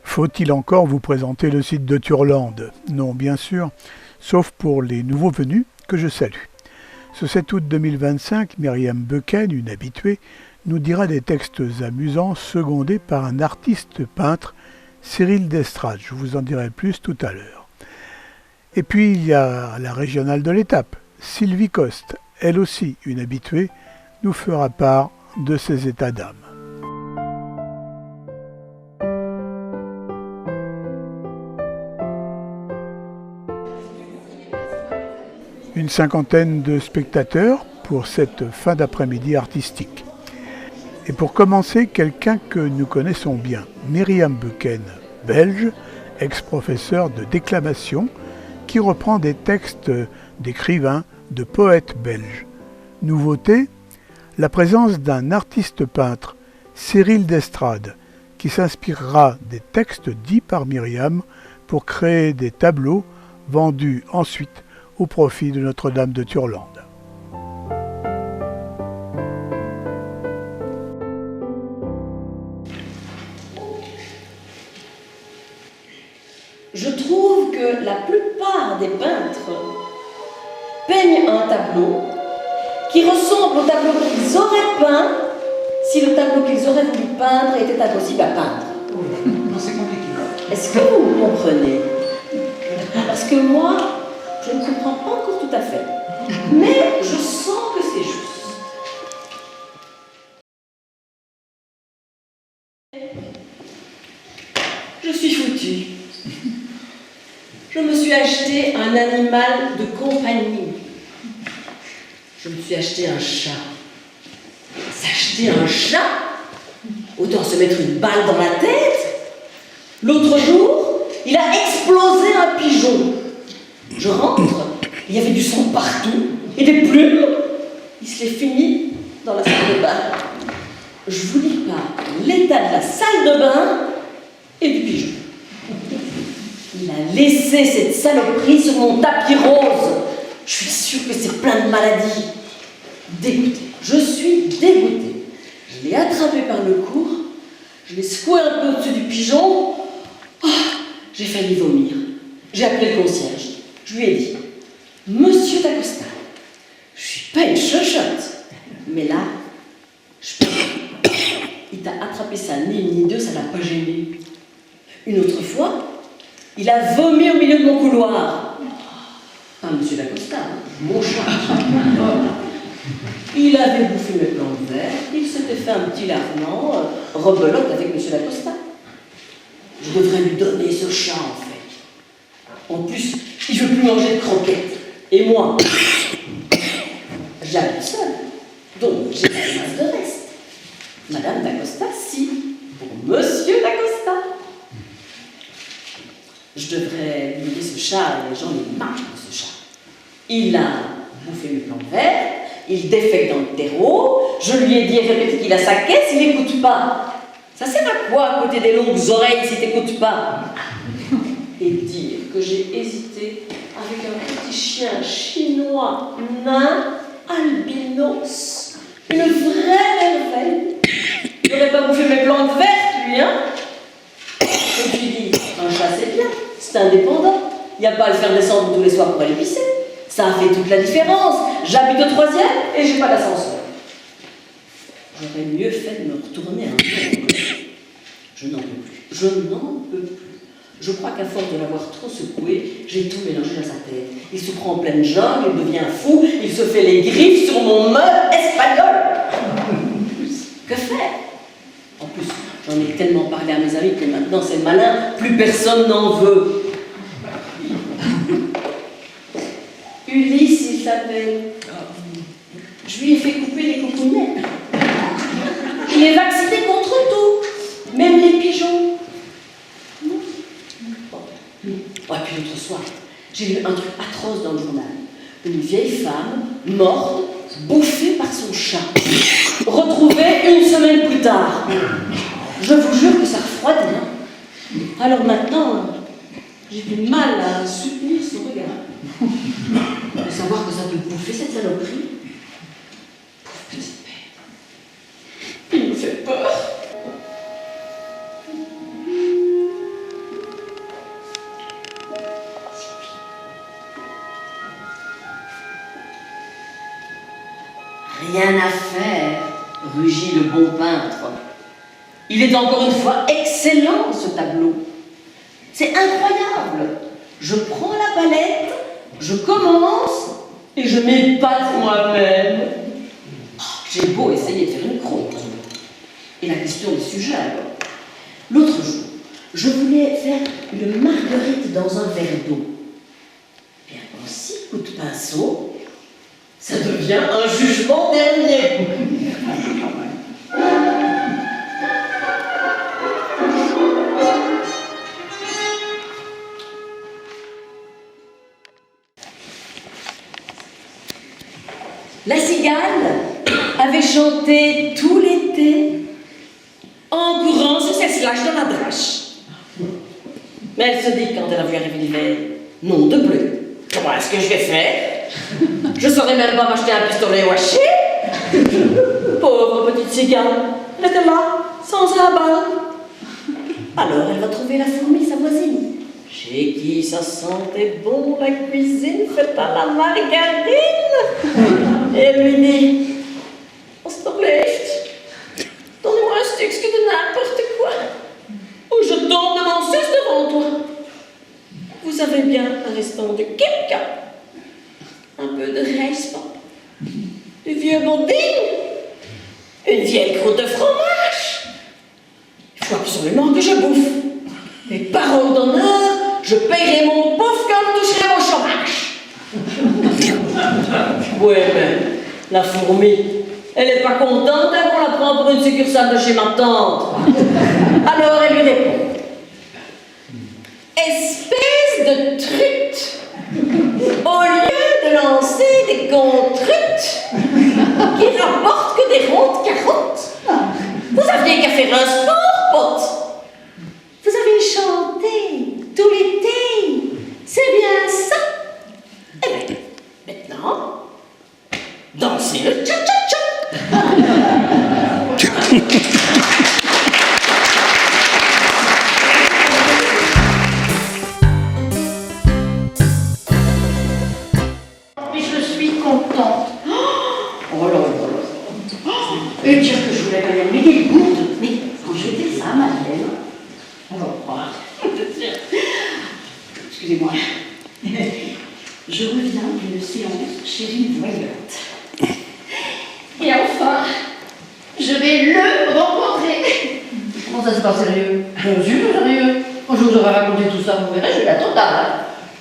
Faut-il encore vous présenter le site de Turlande? Non, bien sûr, sauf pour les nouveaux venus que je salue. Ce 7 août 2025, Myriam Becken, une habituée, nous dira des textes amusants secondés par un artiste peintre, Cyril Destrade. Je vous en dirai plus tout à l'heure. Et puis il y a la régionale de l'étape, Sylvie Coste, elle aussi une habituée, nous fera part de ses états d'âme. Une cinquantaine de spectateurs pour cette fin d'après-midi artistique. Et pour commencer, quelqu'un que nous connaissons bien, Myriam Becken, belge, ex-professeur de déclamation, qui reprend des textes d'écrivains, de poètes belges. Nouveauté, la présence d'un artiste peintre, Cyril Destrade, qui s'inspirera des textes dits par Myriam pour créer des tableaux vendus ensuite au profit de Notre-Dame de Turlande. Je trouve que la plupart des peintres peignent un tableau qui ressemble au tableau qu'ils auraient peint si le tableau qu'ils auraient voulu peindre était impossible à peindre. Non, c'est compliqué. Est-ce que vous me comprenez? Parce que moi, je ne comprends pas encore tout à fait. Mais je sens que c'est juste. Je suis foutue. Je me suis acheté un animal de compagnie. Je me suis acheté un chat. S'acheter un chat? Autant se mettre une balle dans la tête. L'autre jour, il a explosé un pigeon. Je rentre, il y avait du sang partout et des plumes. Il se l'est fini dans la salle de bain. Je vous dis pas l'état de la salle de bain et du pigeon. Il a laissé cette saloperie sur mon tapis rose. Je suis sûre que c'est plein de maladies. Dégoûtée. Je suis dégoûtée. Je l'ai attrapé par le cou. Je l'ai secoué un peu au-dessus du pigeon. Oh, j'ai failli vomir. J'ai appelé le concierge. Je lui ai dit, Monsieur Dacosta, je suis pas une chochotte, mais là, je peux. Il t'a attrapé ça, ni une ni deux, ça l'a pas gêné. Une autre fois, il a vomi au milieu de mon couloir. Pas Monsieur Dacosta, hein, mon chat. Il avait bouffé mes plans de verre, il s'était fait un petit lavement, rebelote avec Monsieur Dacosta. Je devrais lui donner ce chat, en fait. En plus, il ne veut plus manger de croquettes. Et moi, j'habite seule. Donc, j'ai pas de masse de reste. Madame Dacosta, si. Pour Monsieur Dacosta. Je devrais lui donner ce chat, et les gens les marquent de ce chat. Il a bouffé mes plans de verre, il défecte dans le terreau, je lui ai dit et répété qu'il a sa caisse, il n'écoute pas. Ça sert à quoi à côté des longues oreilles si t'écoutes pas? Et dire que j'ai hésité avec un petit chien chinois nain, albinos, une vraie merveille. Il n'aurait pas bouffé mes plantes vertes, lui, hein? Je lui dis, un chat c'est bien, c'est indépendant. Il n'y a pas à le faire descendre tous les soirs pour aller pisser. Ça a fait toute la différence. J'habite au 3e et j'ai pas d'ascenseur. J'aurais mieux fait de me retourner un peu. Je n'en peux plus. Je n'en peux plus. Je crois qu'à force de l'avoir trop secoué, j'ai tout mélangé dans sa tête. Il se prend en pleine jungle, il devient fou, il se fait les griffes sur mon meuble espagnol. Que faire? En plus, j'en ai tellement parlé à mes amis que maintenant c'est malin, plus personne n'en veut. Ulysse, il s'appelle. Je lui ai fait couper les coucounets. Il est vacciné contre tout, même les pigeons. Oh, et puis l'autre soir, j'ai lu un truc atroce dans le journal. Une vieille femme, morte, bouffée par son chat. Retrouvée une semaine plus tard. Je vous jure que ça refroidit. Hein. Alors maintenant, j'ai du mal à soutenir son regard. De savoir que ça peut bouffer cette saloperie. Pauvre petite bête. » » « » « » « 」 » « 」 » « 」 » « 」 » « 」 » « 」 » « 」 » « 」 » « 」 » « 」 » « 」 » « 」 » « « 」 » « « 」 » « « 」 » « « Rien à faire, rugit le bon peintre. Il est encore une fois excellent, ce tableau. C'est incroyable. Je prends la palette, je commence et je m'épate moi-même. Oh, j'ai beau essayer de faire une croûte. Et la question des sujets, alors. L'autre jour, je voulais faire une marguerite dans un verre d'eau. Bien, en 6 coups de pinceau, ça devient un jugement dernier. La cigale avait chanté tout l'été en courant sur ses slash dans la drache. Mais elle se dit quand elle a vu arriver l'hiver, non de bleu. Comment est-ce que je vais faire? Je saurais même pas m'acheter un pistolet au haché. Pauvre petite cigale, elle était là, sans un balle. Alors elle va trouver la fourmi, sa voisine, chez qui ça sentait bon la cuisine faite à la margarine. Et elle lui dit, alsjeblieft, donnez-moi un stuk de n'importe quoi, ou je tombe de mon sus devant toi. Vous avez bien un restant de kipka, un peu de rijstpap, du vieux boudin, une vieille croûte de fromage. Il faut absolument que je bouffe. Et parole d'honneur, je paierai mon pauvre comme toucherai mon chômage. Ouais, mais la fourmi, elle n'est pas contente hein, qu'on la prend pour une succursale de chez ma tante. Alors elle lui répond, espèce de trute, au lieu de lancer des contrutes qui rapportent que des rondes carottes, vous aviez qu'à faire un sport, pote. Vous avez chanté tout l'été, c'est bien ça. Eh bien, maintenant, dansez le cha-cha-cha. Mais je suis contente. Oh là là là. Et dire que je voulais pas y aller, mais quelle gourde. Mais quand je fais ça, Madeleine, on va croire. Excusez-moi. Je reviens d'une séance chez une voyante. Et enfin, je vais le rencontrer. Comment ça, c'est pas sérieux? Bien sûr, sérieux. Quand je vous aurai raconté tout ça, vous verrez, je vais la totale.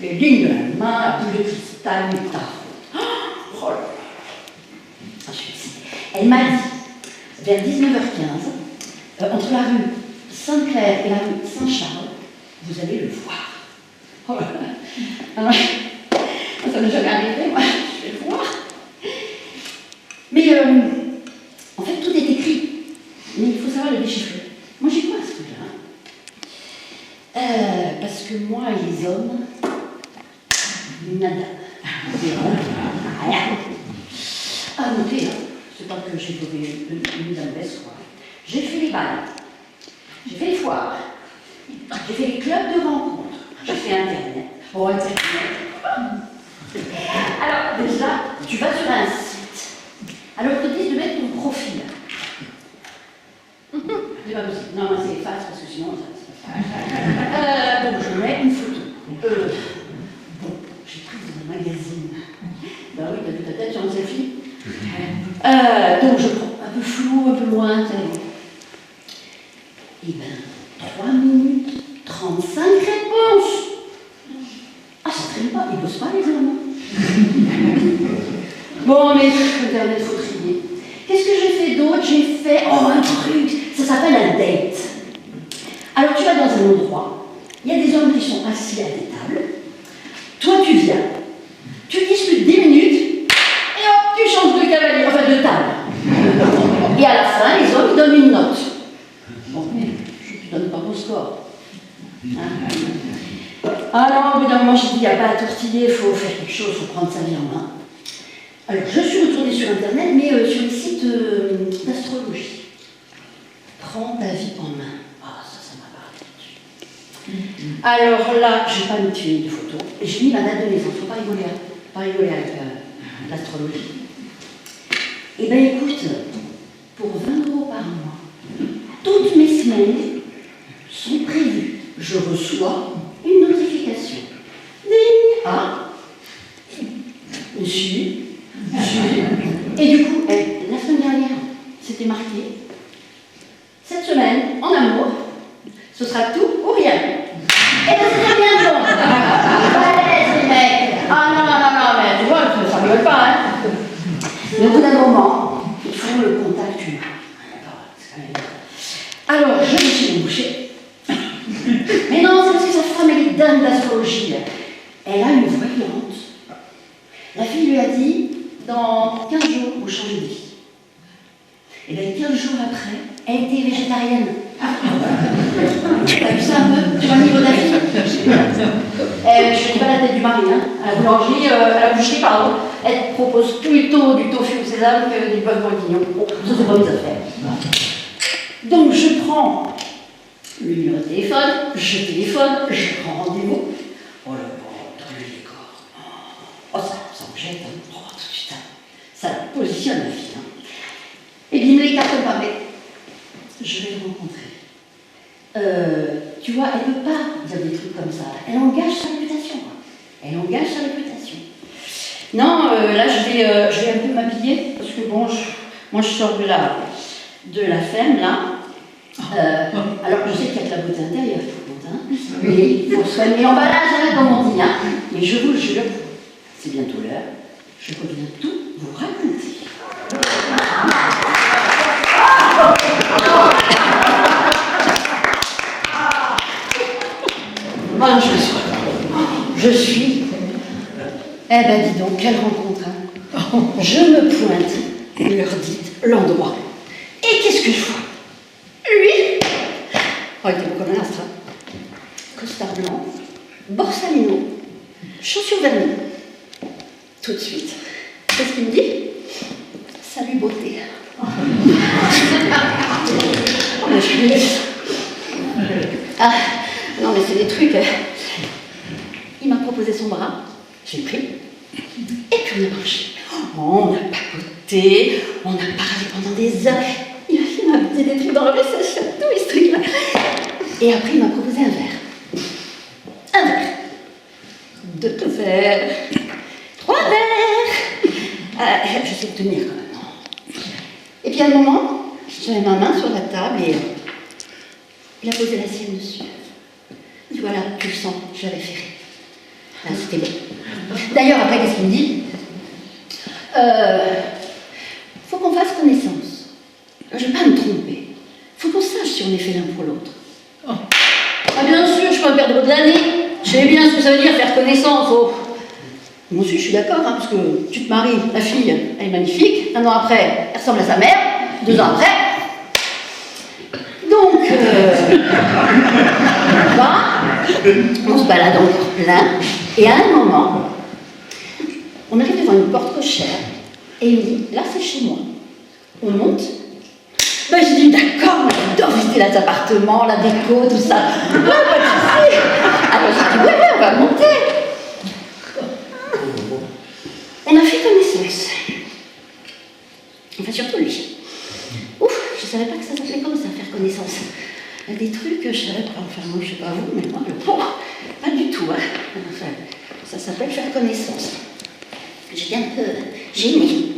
Les lignes de la main, la boule de cristal, les tarots. Oh là là. Ah, je suis excitée. Elle m'a dit, vers 19h15, entre la rue Sainte-Claire et la rue Saint-Charles, vous allez le voir. Oh là là. Alors, ça m'est jamais arrivé, moi, je vais le voir. Mais, en fait, tout est écrit. Mais il faut savoir le déchiffrer. Moi, j'y crois à ce truc-là. Parce que moi et les hommes, nada. Zéro. Rien. À noter, hein, c'est pas que j'ai trouvé une mise à mauvaise foi. J'ai fait les balles. J'ai fait les foires. J'ai fait les clubs de rencontres. J'ai fait Internet. Bon, Internet. Alors, déjà, tu vas sur un site. Alors, ils te disent de mettre ton profil. C'est pas possible. Non, c'est efface parce que sinon, ça se passe. Donc, je mets une photo. Bon, j'ai pris dans un magazine. Ben oui, t'as vu ta tête sur un selfie. Donc, je prends un peu flou, un peu lointain. Et ben, 3 minutes, 35 réponses. Ah, ça traîne pas, ils bossent pas les hommes. Bon, mais Internet, faut trier. Qu'est-ce que j'ai fait d'autre? J'ai fait, un truc, ça s'appelle un date. Alors, tu vas dans un endroit, il y a des hommes qui sont assis à des tables. Toi, tu viens, tu discutes 10 minutes, et hop, tu changes de cavalier, enfin de table. Et à la fin, les hommes, ils donnent une note. Bon, mais je ne donne pas mon score. Hein? Alors, au bout d'un moment, j'ai dit, il n'y a pas à tortiller, il faut faire quelque chose, il faut prendre sa vie en main. Alors, je suis retournée sur Internet, mais sur les sites d'astrologie. Prends ta vie en main. Ah, ça m'a parlé. Alors là, je n'ai pas mis de photos. J'ai mis ma date de naissance, il ne faut pas rigoler avec l'astrologie. Eh bien écoute, pour 20 € par mois, toutes mes semaines sont prévues. Je reçois une notification. Ding! Ah! Monsieur. Et du coup, la semaine dernière, c'était marqué. Cette semaine, en amour, ce sera tout ou rien. Et bien c'est bien bon. Allez, ces mecs. Ah non, mais tu vois, ça ne rigole pas, hein. Mais au bout d'un moment, il faut le contact humain. Alors, je me suis embauchée. Mais non, c'est parce que sa femme, elle est dingue d'astrologie. Elle a une voyante. La fille lui a dit, dans 15 jours, vous changez de vie. Et bien 15 jours après, elle était végétarienne. T'as vu ça un peu? Tu vois le niveau d'avis? Je ne dis pas la tête du mari, hein. À la boulangerie, à la boucherie, pardon, elle propose plutôt du tofu au sésame que du bœuf bourguignon. Bon, ça c'est pas mes affaires. Donc je prends le numéro de téléphone, je téléphone, je prends rendez-vous. Oh là là, t'as vu les corps. Oh, ça me jette, hein. Oh, tout de suite, hein. Ça positionne la fille, hein. Et bien, il me les cartes parler. Je vais le rencontrer. Tu vois, elle ne peut pas dire des trucs comme ça. Elle engage sa réputation. Elle engage sa réputation. Non, là, je vais un peu m'habiller, parce que bon, moi, je sors de la ferme, là. Alors, je sais qu'il y a que la beauté intérieure, tout compte, hein. Mais il faut soigner l'emballage, hein, comme on dit, hein. Mais je vous le jure, c'est bientôt l'heure. Je reviens tout vous raconter. Voilà, je suis. Eh ben dis donc, quelle rencontre, hein. Je me pointe, leur dites l'endroit. Et qu'est-ce que je vois? Lui, oh, il était beau comme un astre, hein. Costard blanc, borsalino, chaussures vernies. Tout de suite. Qu'est-ce qu'il me dit? Salut beauté. Oh, mais je suis nulle. Ah, non mais c'est des trucs. Il m'a proposé son bras, j'ai pris, et puis on a marché. Oh, on a papoté, on a parlé pendant des heures. Il m'a dit des trucs dans le message, tout ce truc-là. Et après il m'a proposé un verre. Un verre. 2 verres. 3 verres. Je sais tenir quand même. Et puis à un moment, j'avais ma main sur la table et il a posé la sienne dessus. Voilà, tu le sens, je l'avais fait. Là, c'était bon. D'ailleurs, après, qu'est-ce qu'il me dit? Faut qu'on fasse connaissance. Je ne vais pas me tromper. Faut qu'on sache si on est fait l'un pour l'autre. Oh. Ah bien sûr, je peux me perdre de l'année. Je sais bien ce que ça veut dire faire connaissance. Oh. Moi aussi, je suis d'accord, hein, parce que tu te maries, la fille, elle est magnifique. 1 an après, elle ressemble à sa mère. 2 ans après. Donc, on se balade encore plein. Et à un moment, on arrive devant une porte cochère. Et il me dit, là, c'est chez moi. On monte. Ben, je dis, d'accord, j'adore visiter les appartements, la déco, tout ça. Ouais, pas de souci. Alors, je dis, ouais, on va monter. On a fait connaissance. Enfin, surtout lui. Ouf, je savais pas que ça s'appelait comme ça, faire connaissance. Il y a des trucs que je savais pas, enfin, moi, je sais pas vous, mais moi, pas du tout, hein. Enfin, ça s'appelle faire connaissance. J'étais un peu gênée.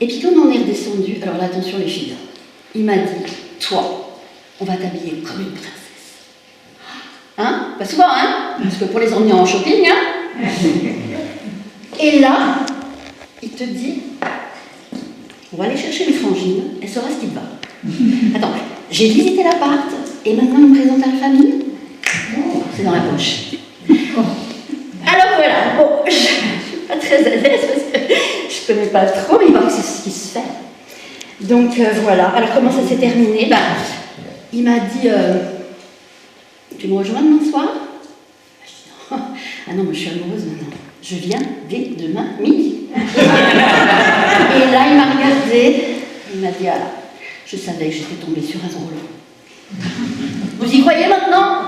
Et puis, quand on est redescendu, alors là, attention, les filles, il m'a dit, toi, on va t'habiller comme une princesse. Hein? Pas souvent, hein? Parce que pour les emmener en shopping, hein? Et là, il te dit, on va aller chercher les frangines, elle saura ce qui te va. Attends, j'ai visité l'appart, et maintenant il me présente à la famille. C'est dans la poche. Alors voilà, bon, je suis pas très à l'aise parce que je connais pas trop, mais il paraît que c'est ce qui se fait. Donc voilà, alors comment ça s'est terminé? Il m'a dit, tu me rejoins demain soir? Je dis non, ah non, moi je suis amoureuse maintenant. Je viens dès demain midi. Et là, il m'a regardé, il m'a dit, ah là, je savais que j'étais tombée sur un drôle. Vous y croyez maintenant?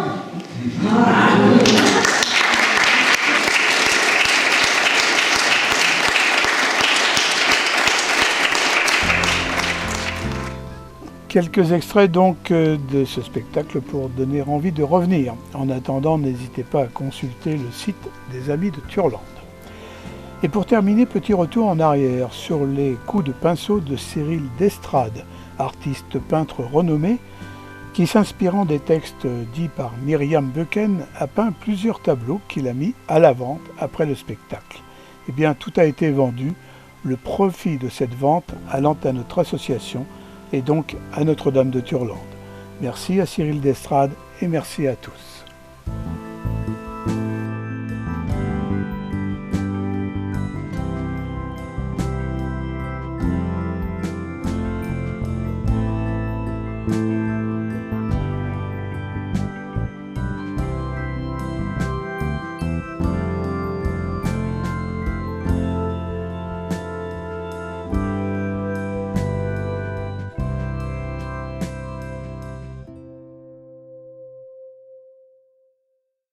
Quelques extraits donc de ce spectacle pour donner envie de revenir. En attendant, n'hésitez pas à consulter le site des Amis de Turlande. Et pour terminer, petit retour en arrière sur les coups de pinceau de Cyril d'Estrade, artiste peintre renommé, qui, s'inspirant des textes dits par Myriam Buchan, a peint plusieurs tableaux qu'il a mis à la vente après le spectacle. Eh bien, tout a été vendu, le profit de cette vente allant à notre association et donc à Notre-Dame de Turlande. Merci à Cyril d'Estrade et merci à tous.